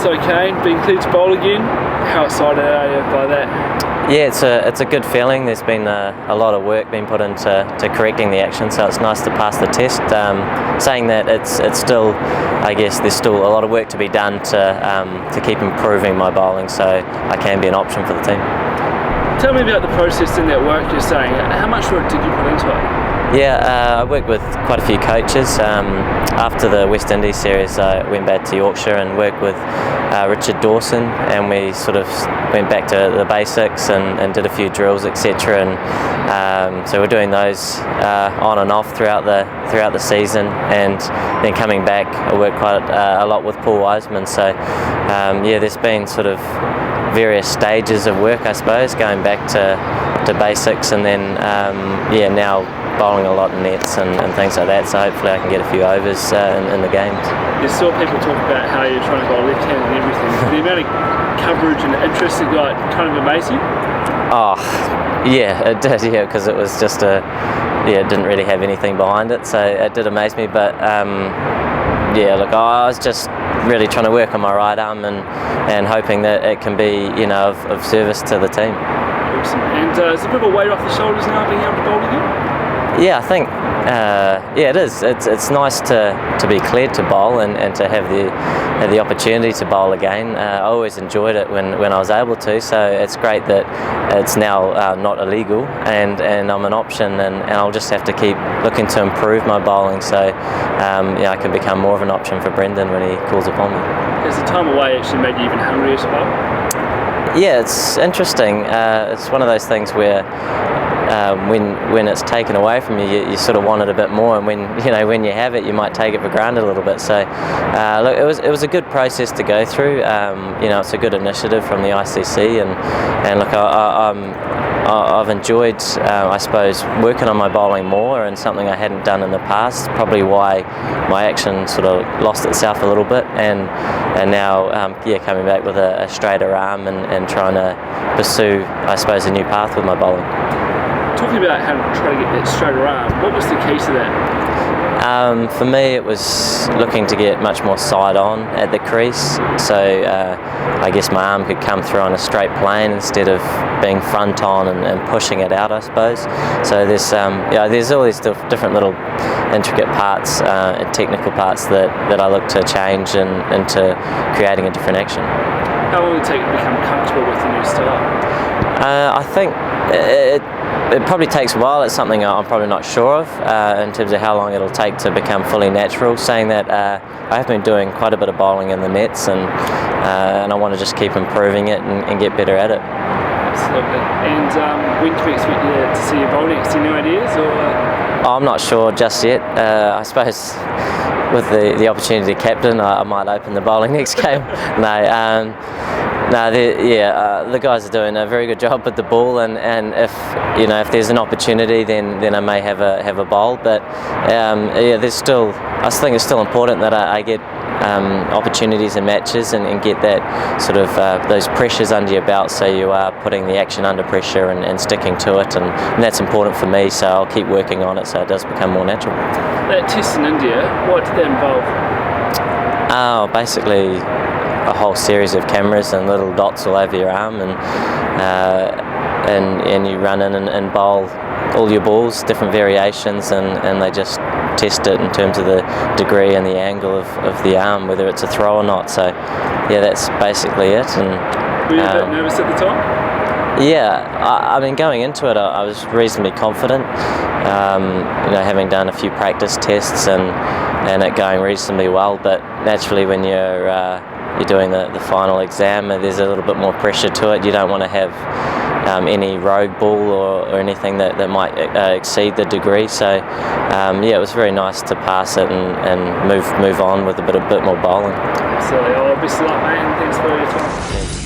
So Kane, being cleared to bowl again, how excited are you by that? Yeah, it's a good feeling. There's been a lot of work being put into correcting the action, so it's nice to pass the test. Saying that, it's still, I guess, there's still a lot of work to be done to keep improving my bowling, so I can be an option for the team. Tell me about the process in that work you're saying. How much work did you put into it? Yeah, I worked with quite a few coaches. After the West Indies series, I went back to Yorkshire and worked with Richard Dawson, and we sort of went back to the basics and did a few drills, etc. And so we're doing those on and off throughout the season, and then coming back, I worked quite a lot with Paul Wiseman. So yeah, there's been sort of various stages of work, I suppose, going back to basics, and then yeah, now bowling a lot in nets and things like that, so hopefully I can get a few overs in the games. You saw people talk about how you're trying to bowl left-handed and everything. The amount of coverage and interest it got kind of amazed you? Oh, yeah, it did, yeah, because it was just it didn't really have anything behind it, so it did amaze me, but yeah, look, I was just really trying to work on my right arm and hoping that it can be, you know, of service to the team. Awesome. And is a bit of a weight off the shoulders now, being able to bowl again? Yeah, I think yeah, it is. It's nice to be cleared to bowl and to have the opportunity to bowl again. I always enjoyed it when I was able to, so it's great that it's now not illegal and I'm an option, and I'll just have to keep looking to improve my bowling, so yeah, I can become more of an option for Brendan when he calls upon me. Has the time away actually made you even hungrier to bowl? Yeah, it's interesting. It's one of those things where when it's taken away from you, you sort of want it a bit more, and when you have it, you might take it for granted a little bit. So look, it was a good process to go through. You know, it's a good initiative from the ICC, and look, I've enjoyed, I suppose, working on my bowling more, and something I hadn't done in the past. Probably why my action sort of lost itself a little bit, and now yeah, coming back with a straighter arm and trying to pursue, I suppose, a new path with my bowling. Talking about how to try to get that straighter arm, what was the key to that? For me, it was looking to get much more side on at the crease, so I guess my arm could come through on a straight plane instead of being front on and pushing it out, I suppose. So there's yeah, there's all these different little intricate parts and technical parts that I look to change into creating a different action. How long will it take to become comfortable with the new style? I think it probably takes a while. It's something I'm probably not sure of in terms of how long it'll take to become fully natural. Saying that, I have been doing quite a bit of bowling in the nets, and I want to just keep improving it and get better at it. Absolutely. And when can we expect you to see your bowl next? Any ideas? Or? I'm not sure just yet. I suppose with the opportunity to captain, I might open the bowling next game. No, the guys are doing a very good job with the ball, and if there's an opportunity, then I may have a bowl. But yeah, I think it's still important that I get opportunities in matches and get that sort of those pressures under your belt, so you are putting the action under pressure and sticking to it, and that's important for me. So I'll keep working on it so it does become more natural. That test in India, what did that involve? Basically a whole series of cameras and little dots all over your arm, and you run in and bowl all your balls, different variations, and they just test it in terms of the degree and the angle of the arm, whether it's a throw or not. So yeah, that's basically it. And were you a bit nervous at the time? Yeah, I mean, going into it, I was reasonably confident. Having done a few practice tests and it going reasonably well. But naturally, when you're doing the final exam, there's a little bit more pressure to it. You don't want to have any rogue ball or anything that might exceed the degree. So yeah, it was very nice to pass it and move on with a bit more bowling. So, best of luck, mate, and thanks for your time. Yeah.